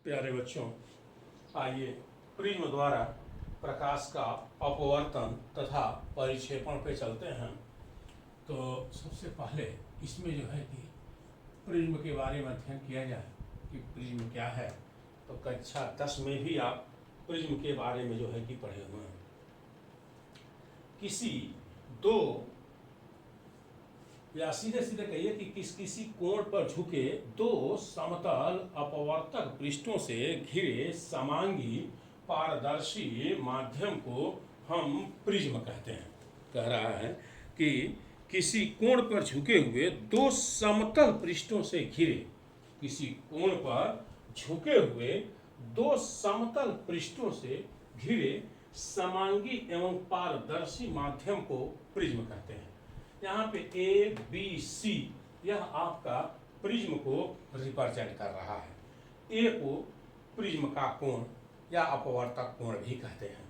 प्यारे बच्चों, आइए प्रिज्म द्वारा प्रकाश का अपवर्तन तथा परिक्षेपण पे चलते हैं। तो सबसे पहले इसमें जो है कि प्रिज्म के बारे में अध्ययन किया जाए कि प्रिज्म क्या है। तो कक्षा 10 में भी आप प्रिज्म के बारे में जो है कि पढ़े हुए हैं। किसी दो या सीधे सीधे कहिए कि किसी कोण पर झुके दो समतल अपवर्तक पृष्ठों से घिरे समांगी पारदर्शी माध्यम को हम प्रिज्म कहते हैं। कह रहा है कि किसी कोण पर झुके हुए दो समतल पृष्ठों से घिरे, किसी कोण पर झुके हुए दो समतल पृष्ठों से घिरे समांगी एवं पारदर्शी माध्यम को प्रिज्म कहते हैं। यहाँ पे ए बी सी यह आपका प्रिज्म को रिप्रेजेंट कर रहा है। ए को प्रिज्म का कोण या अपवर्तक कोण भी कहते हैं।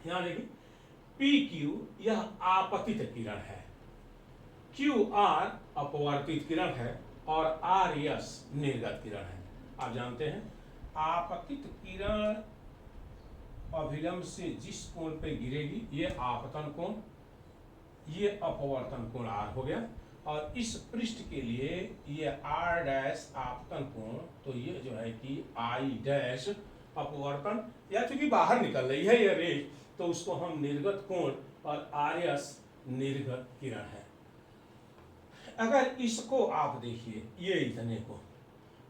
यहाँ देखिए पी क्यू यह आपतित किरण है, क्यू आर अपवर्तित किरण है और आर एस निर्गत किरण है। आप जानते हैं आपतित किरण अभिलंब से जिस कोण पे गिरेगी ये आपतन कोण, ये अपवर्तन कोण आर हो गया। और इस पृष्ठ के लिए ये आर डैश आपतन कोण, तो ये जो है कि आई डैश अपवर्तन, या चूंकि बाहर निकल रही है ये रेज, तो उसको हम निर्गत कोण और आर एस निर्गत किरण है। अगर इसको आप देखिए ये इतने को,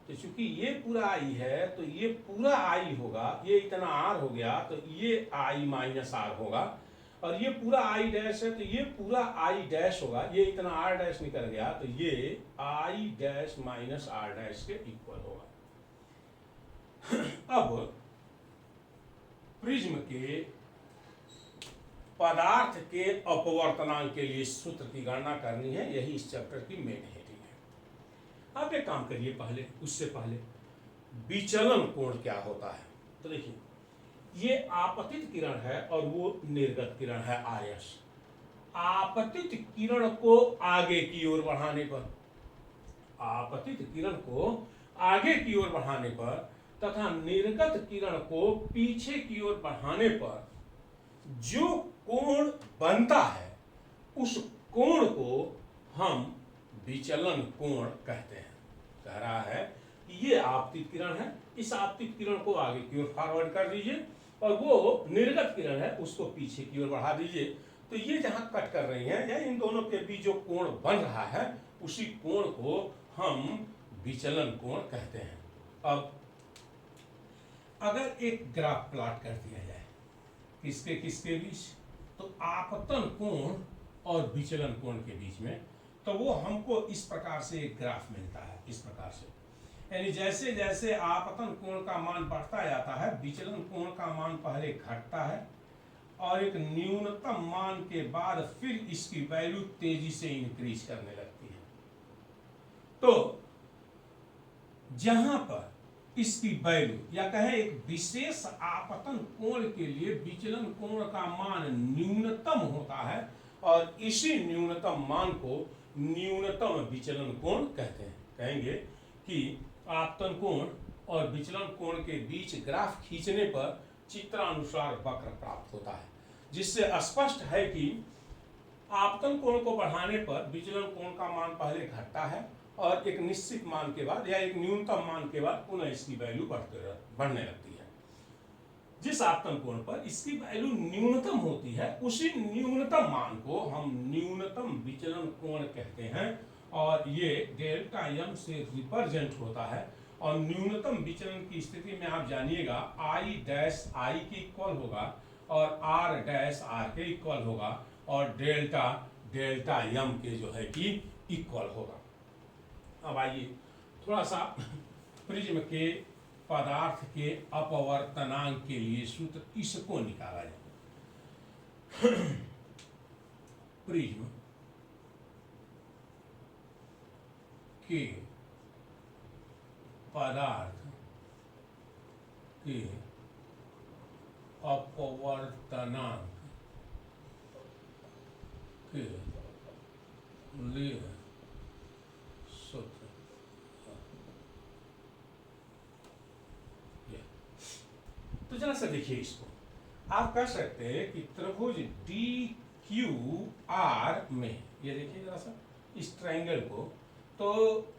तो चूंकि ये पूरा आई है तो ये पूरा आई होगा, ये इतना आर हो गया तो ये आई माइनस आर होगा, और ये पूरा आई डैश है तो ये पूरा आई डैश होगा, ये इतना आर डैश निकल गया तो ये I dash minus R dash के इक्वल होगा। अब प्रिज्म के पदार्थ के अपवर्तनांक के लिए सूत्र की गणना करनी है, यही इस चैप्टर की मेन हेडिंग है। आप एक काम करिए, पहले उससे पहले विचलन कोण क्या होता है। तो देखिए ये आपतित किरण है और वो निर्गत किरण है आर एस। आपतित किरण को आगे की ओर बढ़ाने पर, आपतित किरण को आगे की ओर बढ़ाने पर तथा निर्गत किरण को पीछे की ओर बढ़ाने पर जो कोण बनता है उस कोण को हम विचलन कोण कहते हैं। कह रहा है कि ये आपतित किरण है, इस आपतित किरण को आगे की ओर फॉरवर्ड कर दीजिए और वो निर्गत किरण है उसको पीछे की ओर बढ़ा दीजिए, तो ये जहां कट कर रही है या इन दोनों के बीच जो कोण बन रहा है उसी कोण को हम विचलन कोण कहते हैं। अब अगर एक ग्राफ प्लॉट कर दिया जाए किसके किसके बीच, तो आपतन कोण और विचलन कोण के बीच में, तो वो हमको इस प्रकार से एक ग्राफ मिलता है। इस प्रकार से यानी जैसे जैसे आपतन कोण का मान बढ़ता जाता है विचलन कोण का मान पहले घटता है और एक न्यूनतम मान के बाद फिर इसकी वैल्यू तेजी से इंक्रीज करने लगती है। तो जहां पर इसकी वैल्यू या कहें एक विशेष आपतन कोण के लिए विचलन कोण का मान न्यूनतम होता है और इसी न्यूनतम मान को न्यूनतम विचलन कोण कहते हैं। कहेंगे कि आपतन कोण और विचलन कोण के बीच ग्राफ खींचने पर चित्रानुसार वक्र प्राप्त होता है, जिससे स्पष्ट है कि आपतन कोण को बढ़ाने पर विचलन कोण का मान पहले घटता है और एक निश्चित मान के बाद या एक न्यूनतम मान के बाद पुनः इसकी वैल्यू बढ़ने लगती है। जिस आपतन कोण पर इसकी वैल्यू न्यूनतम होती है उसी न्यूनतम मान को हम न्यूनतम विचलन कोण कहते हैं और ये डेल्टा एम से रिप्रेजेंट होता है। और न्यूनतम विचलन की स्थिति में आप जानिएगा आई डैश आई के इक्वल होगा और आर डैश आर के इक्वल होगा और डेल्टा डेल्टा एम के जो है कि इक्वल होगा। अब आइए थोड़ा सा प्रिज्म के पदार्थ के अपवर्तनांक के लिए सूत्र इसको निकाला जाए। प्रिज्म के पदार्थ के अपवर्तनांक के लिए सूत्र तो जरा सा देखिए इसको, आप कह सकते हैं कि त्रिभुज डी क्यू आर में, ये देखिए जरा सा इस ट्रायंगल को, तो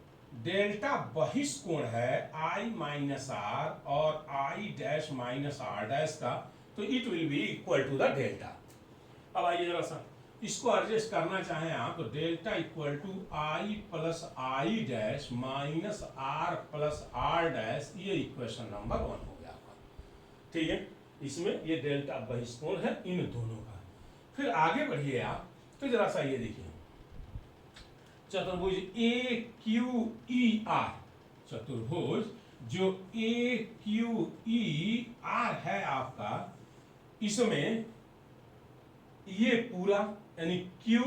डेल्टा बहिष्कोण है आई माइनस आर और I dash minus R dash का, तो it will be equal to the delta. अब आइए जरा सा इसको एडजस्ट करना चाहें आप, तो delta equal to I plus I dash minus R plus R dash, ये इक्वेशन नंबर 1 हो गया आपका। ठीक है, इसमें ये डेल्टा बहिष्कोण है इन दोनों का। फिर आगे बढ़िए आप, तो जरा सा ये देखिए चतुर्भुज ए क्यू ई आर, चतुर्भुज जो ए क्यू ई आर है आपका, इसमें ये पूरा यानी क्यू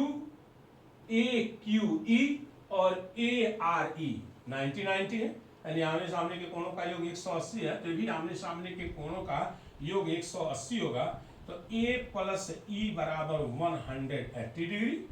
ए क्यू ई और ए आर ई 90-90 है, यानी आमने सामने के कोणों का योग 180 है, तो भी आमने सामने के कोणों का योग 180 होगा। तो a प्लस ई बराबर 180 डिग्री।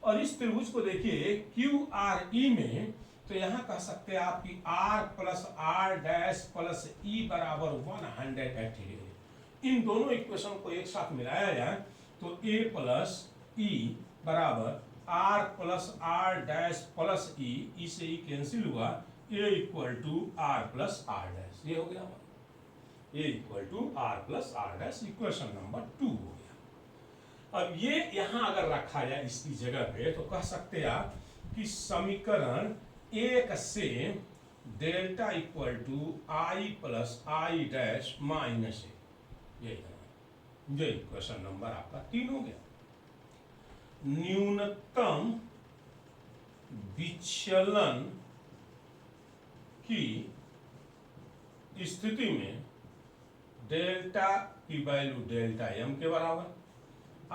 और इस त्रिभुज को देखिए क्यू आर ई में, तो यहाँ कह सकते हैं आप कि r plus R dash plus E बराबर 180 डिग्री। इन दोनों इक्वेशन को एक साथ मिलाया जाए तो a प्लस ई बराबर r plus R dash plus E, E से ई कैंसिल हुआ, a equal to r plus R dash, ये हो गया हमारा a equal to r plus R dash, equation number 2 हो गया। अब ये यहां अगर रखा जाए इसकी जगह पे, तो कह सकते हैं आप कि समीकरण 1 से delta equal to I plus I dash minus A, ये इक्वेशन नंबर आपका 3 हो गया। न्यूनतम विचलन की स्थिति में डेल्टा की वैल्यू डेल्टा एम के बराबर,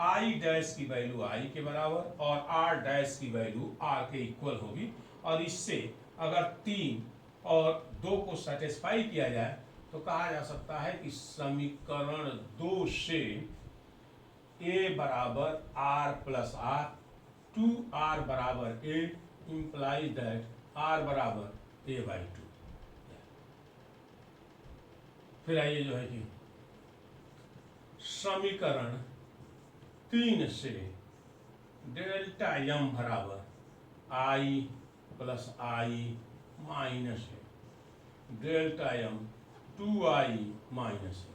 आई डैश की वैल्यू आई के बराबर और आर डैश की वैल्यू आर के इक्वल होगी। और इससे अगर 3 और 2 को सेटिस्फाई किया जाए तो कहा जा सकता है कि समीकरण 2 से a बराबर r प्लस आर, 2r बराबर a इंप्लाइज दैट r बराबर a/2। फिर आइए जो है कि समीकरण 3 से डेल्टा एम बराबर I plus I minus delta M 2i minus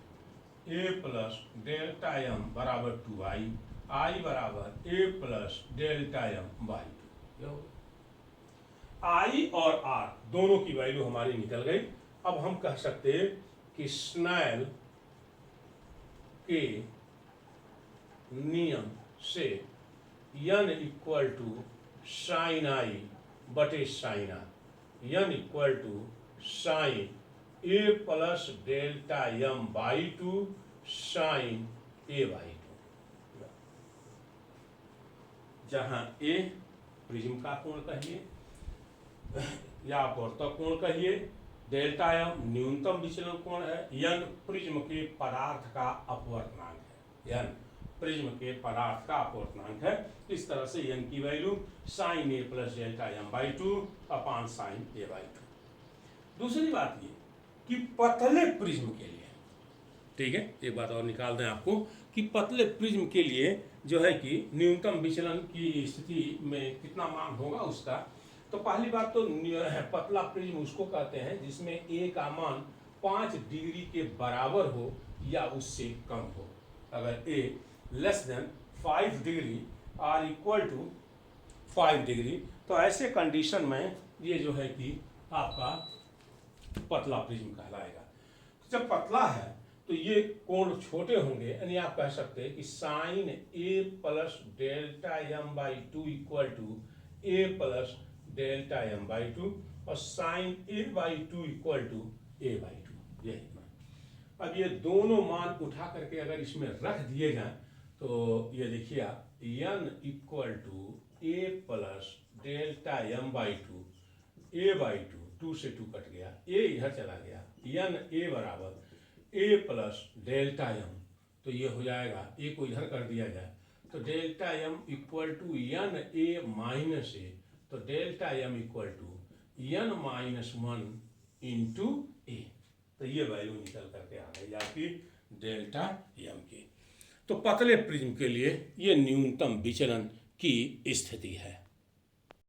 A plus delta M बराबर 2i, आई बराबर A plus delta M by 2। I और आर दोनों की वैल्यू हमारी निकल गई। अब हम कह सकते हैं कि स्नेल के नियम से n equal to sine I बटे sine R, n equal to sine A plus delta M by 2 sine A by 2, जहां ए प्रिज्म का कोण कहिए या अपवर्तक कोण कहिए, डेल्टा एम न्यूनतम विचलन कोण है, n प्रिज्म के पदार्थ का अपवर्तनांक है, n प्रिज्म के पदार्थ का अपवर्तनांक है। इस तरह से n की value sine A plus delta M by 2 अपान साइन ए बाई 2। दूसरी बात ये कि पतले प्रिज्म के लिए, ठीक है, एक बात और निकाल दें आपको कि पतले प्रिज्म के लिए जो है कि न्यूनतम विचलन की स्थिति में कितना मान होगा उसका। तो पहली बात तो पतला प्रिज्म उसको कहते हैं जिसमें ए का मान 5 डिग्री के बराबर हो या उससे कम हो। अगर A less than 5 degree R equal to 5 degree, तो ऐसे कंडीशन में ये जो है कि आपका पतला प्रिज्म कहलाएगा। जब पतला है तो ये कोण छोटे होंगे, यानी आप कह सकते हैं कि sine A plus delta M by 2 equal to A plus delta M by 2 और sine A by 2 equal to A by 2, यही मान। अब ये दोनों मान उठा करके अगर इसमें रख दिए जाएं तो ये देखिए आप n equal to A plus delta M by 2 A by 2 से 2 कट गया, ए इधर चला गया, n ए बराबर ए प्लस डेल्टा एम, तो ये हो जाएगा, ए को इधर कर दिया जाए तो delta M equal to n A minus A, तो delta M equal to n minus 1 into A, तो ये वैल्यू निकल करके आ गई आपकी डेल्टा एम की। तो पतले प्रिज्म के लिए ये न्यूनतम विचलन की स्थिति है।